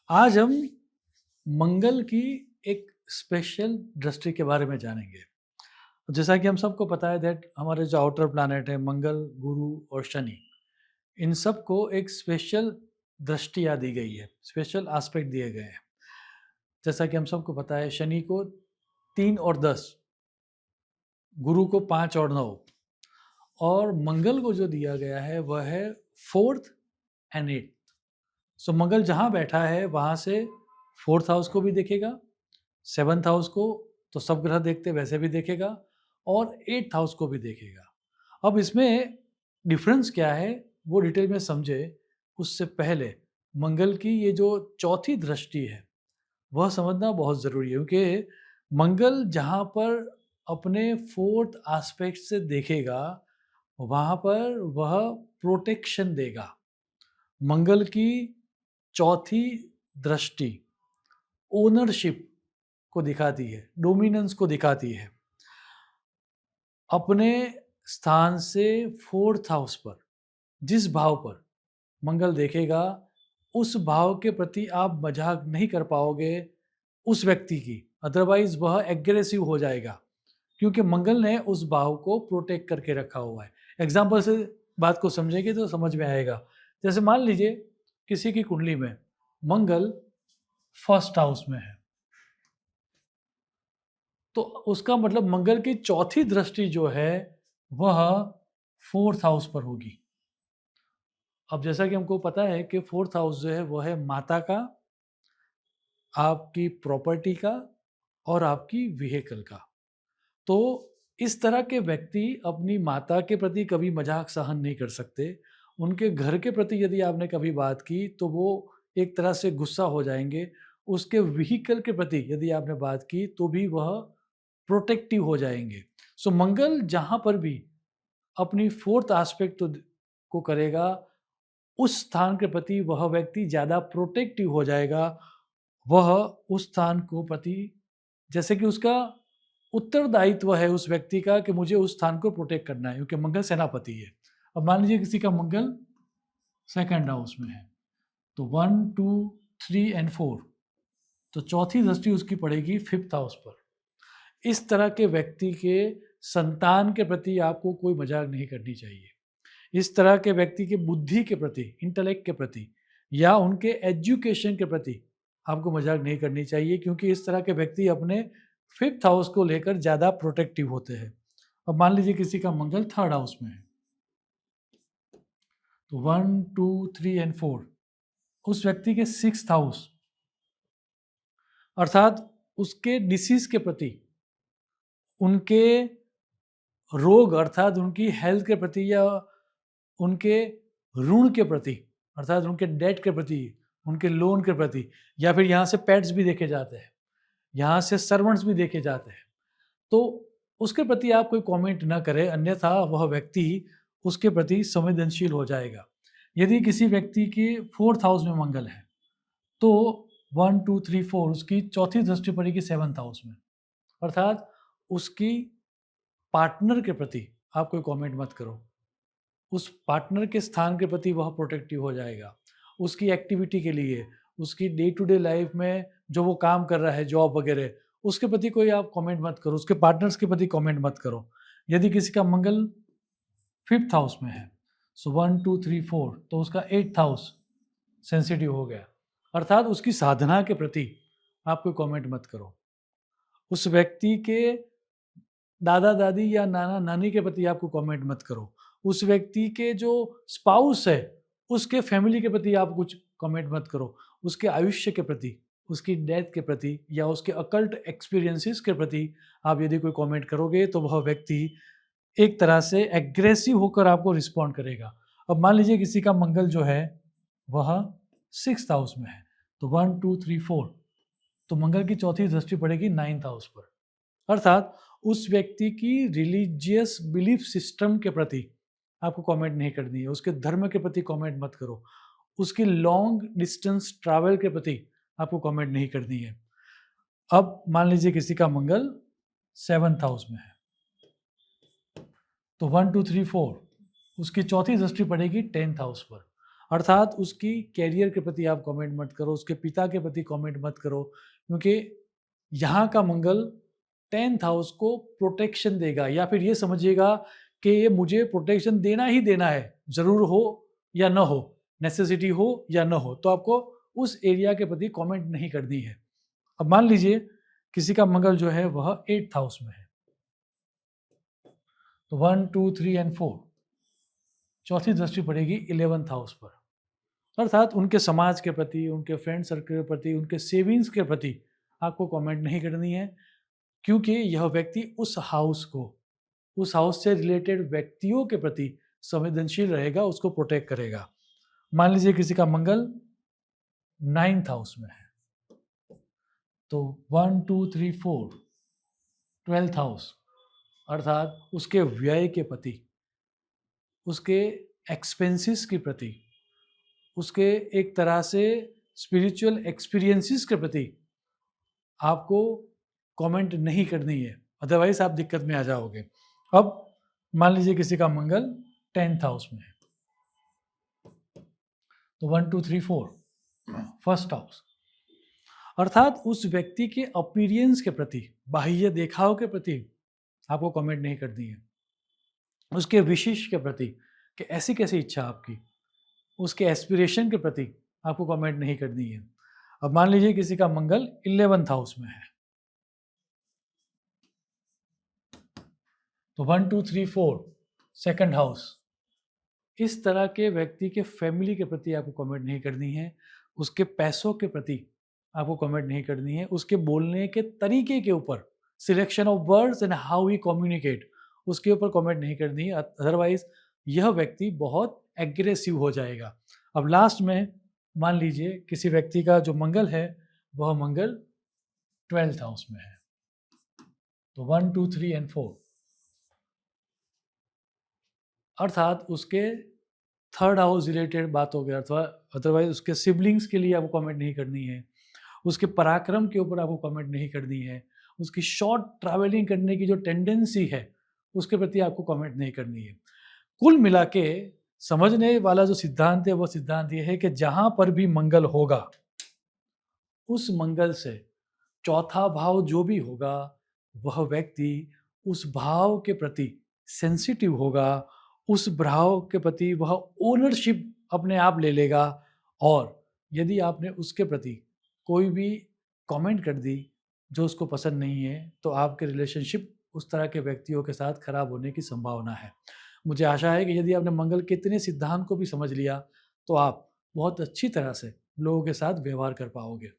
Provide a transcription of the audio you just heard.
आज हम मंगल की एक स्पेशल दृष्टि के बारे में जानेंगे। जैसा कि हम सबको पता है दैट हमारे जो आउटर प्लैनेट है मंगल, गुरु और शनि, इन सबको एक स्पेशल दृष्टियाँ दी गई है, स्पेशल एस्पेक्ट दिए गए हैं। जैसा कि हम सबको पता है शनि को 3 और 10, गुरु को 5 और 9 और मंगल को जो दिया गया है वह है 4th एंड 8th। सो मंगल जहाँ बैठा है वहाँ से 4th हाउस को भी देखेगा, 7th हाउस को तो सब ग्रह देखते वैसे भी देखेगा और 8th हाउस को भी देखेगा। अब इसमें डिफरेंस क्या है वो डिटेल में समझे उससे पहले मंगल की ये जो चौथी दृष्टि है वह समझना बहुत ज़रूरी है, क्योंकि मंगल जहाँ पर अपने 4th एस्पेक्ट से देखेगा वहाँ पर वह प्रोटेक्शन देगा। मंगल की चौथी दृष्टि ओनरशिप को दिखाती है, डोमिनेंस को दिखाती है। अपने स्थान से 4th हाउस पर जिस भाव पर मंगल देखेगा उस भाव के प्रति आप मजाक नहीं कर पाओगे उस व्यक्ति की, अदरवाइज वह एग्रेसिव हो जाएगा, क्योंकि मंगल ने उस भाव को प्रोटेक्ट करके रखा हुआ है। एग्जाम्पल से बात को समझेंगे तो समझ में आएगा। जैसे मान लीजिए किसी की कुंडली में मंगल फर्स्ट हाउस में है, तो उसका मतलब मंगल की चौथी दृष्टि जो है वह 4th हाउस पर होगी। अब जैसा कि हमको पता है कि 4th हाउस जो है वह है माता का, आपकी प्रॉपर्टी का और आपकी व्हीकल का। तो इस तरह के व्यक्ति अपनी माता के प्रति कभी मजाक सहन नहीं कर सकते। उनके घर के प्रति यदि आपने कभी बात की तो वो एक तरह से गुस्सा हो जाएँगे। उसके व्हीकल के प्रति यदि आपने बात की तो भी वह प्रोटेक्टिव हो जाएँगे। सो मंगल जहाँ पर भी अपनी 4th एस्पेक्ट को करेगा, उस स्थान के प्रति वह व्यक्ति ज़्यादा प्रोटेक्टिव हो जाएगा। वह उस स्थान को प्रति जैसे कि उसका उत्तरदायित्व है उस व्यक्ति का कि मुझे उस स्थान को प्रोटेक्ट करना है, क्योंकि मंगल सेनापति है। अब मान लीजिए किसी का मंगल 2nd हाउस में है, तो 1, 2, 3 एंड 4, तो चौथी दृष्टि उसकी पड़ेगी 5th हाउस पर। इस तरह के व्यक्ति के संतान के प्रति आपको कोई मजाक नहीं करनी चाहिए। इस तरह के व्यक्ति की बुद्धि के प्रति, इंटेलेक्ट के प्रति या उनके एजुकेशन के प्रति आपको मजाक नहीं करनी चाहिए, क्योंकि इस तरह के व्यक्ति अपने 5th हाउस को लेकर ज़्यादा प्रोटेक्टिव होते हैं। अब मान लीजिए किसी का मंगल 3rd हाउस में है, तो 1, 2, 3 एंड 4, उस व्यक्ति के 6th हाउस अर्थात उसके डिसीज़ के प्रति, उनके रोग अर्थात उनकी हेल्थ के प्रति या उनके ऋण के प्रति अर्थात उनके डेट के प्रति, उनके लोन के प्रति, या फिर यहाँ से पेट्स भी देखे जाते हैं, यहाँ से सर्वेंट्स भी देखे जाते हैं। तो उसके प्रति आप कोई कमेंट ना करें, अन्यथा वह व्यक्ति उसके प्रति संवेदनशील हो जाएगा। यदि किसी व्यक्ति की 4th हाउस में मंगल है, तो 1, 2, 3, 4 उसकी चौथी दृष्टि पड़ेगी 7th हाउस में, अर्थात उसकी पार्टनर के प्रति आप कोई कमेंट मत करो। उस पार्टनर के स्थान के प्रति वह प्रोटेक्टिव हो जाएगा। उसकी एक्टिविटी के लिए, उसकी डे टू डे लाइफ में जो वो काम कर रहा है, जॉब वगैरह, उसके प्रति कोई आप कमेंट मत करो, उसके पार्टनर्स के प्रति कमेंट मत करो। यदि किसी का मंगल 5th हाउस में है, सो 1, 2, 3, 4, तो उसका 8th हाउस सेंसिटिव हो गया, अर्थात उसकी साधना के प्रति आप कोई कमेंट मत करो। उस व्यक्ति के दादा-दादी या नाना-नानी के प्रति आपको कमेंट मत करो। उस व्यक्ति के जो स्पाउस है, उसके फैमिली के प्रति आप कुछ कमेंट मत करो। उसके आयुष्य के प्रति, उसकी डेथ के प्रति या उसके अकल्ट एक्सपीरियंसेस के प्रति आप यदि कोई कमेंट करोगे तो वह व्यक्ति एक तरह से एग्रेसिव होकर आपको रिस्पॉन्ड करेगा। अब मान लीजिए किसी का मंगल जो है वह 6th हाउस में है, तो 1, 2, 3, 4, तो मंगल की चौथी दृष्टि पड़ेगी 9th हाउस पर, अर्थात उस व्यक्ति की रिलीजियस बिलीफ सिस्टम के प्रति आपको कमेंट नहीं करनी है, उसके धर्म के प्रति कमेंट मत करो, उसकी लॉन्ग डिस्टेंस ट्रैवल के प्रति आपको कमेंट नहीं करनी है। अब मान लीजिए किसी का मंगल 7th हाउस में है, तो 1, 2, 3, 4 उसकी चौथी दृष्टि पड़ेगी 10th हाउस पर, अर्थात उसकी कैरियर के प्रति आप कमेंट मत करो, उसके पिता के प्रति कमेंट मत करो, क्योंकि यहाँ का मंगल 10th हाउस को प्रोटेक्शन देगा, या फिर ये समझिएगा कि ये मुझे प्रोटेक्शन देना ही देना है, ज़रूर हो या न हो, नेसेसिटी हो या न हो, तो आपको उस एरिया के प्रति कमेंट नहीं करनी है। अब मान लीजिए किसी का मंगल जो है वह 8th हाउस में है, तो 1, 2, 3 एंड 4 चौथी दृष्टि पड़ेगी 11th हाउस पर, अर्थात उनके समाज के प्रति, उनके फ्रेंड सर्कल के प्रति, उनके सेविंग्स के प्रति आपको कमेंट नहीं करनी है, क्योंकि यह व्यक्ति उस हाउस से रिलेटेड व्यक्तियों के प्रति संवेदनशील रहेगा, उसको प्रोटेक्ट करेगा। मान लीजिए किसी का मंगल 9th हाउस में है, तो 1, 2, 3, 4 12th हाउस, अर्थात उसके व्यय के प्रति, उसके एक्सपेंसेस के प्रति, उसके एक तरह से स्पिरिचुअल एक्सपीरियंसेस के प्रति आपको कमेंट नहीं करनी है, अदरवाइज आप दिक्कत में आ जाओगे। अब मान लीजिए किसी का मंगल 10th हाउस में है, तो 1, 2, 3, 4 फर्स्ट हाउस, अर्थात उस व्यक्ति के अपीयरेंस के प्रति, बाह्य देखाव के प्रति आपको कमेंट नहीं करनी है, उसके विशिष्ट के प्रति कि ऐसी कैसी इच्छा आपकी, उसके एस्पिरेशन के प्रति आपको कमेंट नहीं करनी है। अब मान लीजिए किसी का मंगल 11th हाउस में है, तो 1, 2, 3, 4 सेकंड हाउस, इस तरह के व्यक्ति के फैमिली के प्रति आपको कमेंट नहीं करनी है, उसके पैसों के प्रति आपको कमेंट नहीं करनी है, उसके बोलने के तरीके के ऊपर, selection of words and how he communicate, उसके ऊपर कमेंट नहीं करनी है, अदरवाइज यह व्यक्ति बहुत एग्रेसिव हो जाएगा। अब लास्ट में मान लीजिए किसी व्यक्ति का जो मंगल है वह मंगल 12th हाउस में है, तो 1, 2, 3 एंड 4, अर्थात उसके थर्ड हाउस रिलेटेड बात हो गया, अथवा अदरवाइज उसके सिबलिंग्स के लिए आपको कमेंट नहीं करनी है, उसके पराक्रम के ऊपर आपको कमेंट नहीं करनी है, उसकी शॉर्ट ट्रैवलिंग करने की जो टेंडेंसी है उसके प्रति आपको कमेंट नहीं करनी है। कुल मिला के समझने वाला जो सिद्धांत है वो सिद्धांत ये है कि जहाँ पर भी मंगल होगा उस मंगल से चौथा भाव जो भी होगा वह व्यक्ति उस भाव के प्रति सेंसिटिव होगा, उस भाव के प्रति वह ओनरशिप अपने आप ले लेगा, और यदि आपने उसके प्रति कोई भी कमेंट कर दी जो उसको पसंद नहीं है तो आपके रिलेशनशिप उस तरह के व्यक्तियों के साथ खराब होने की संभावना है। मुझे आशा है कि यदि आपने मंगल के इतने सिद्धांत को भी समझ लिया तो आप बहुत अच्छी तरह से लोगों के साथ व्यवहार कर पाओगे।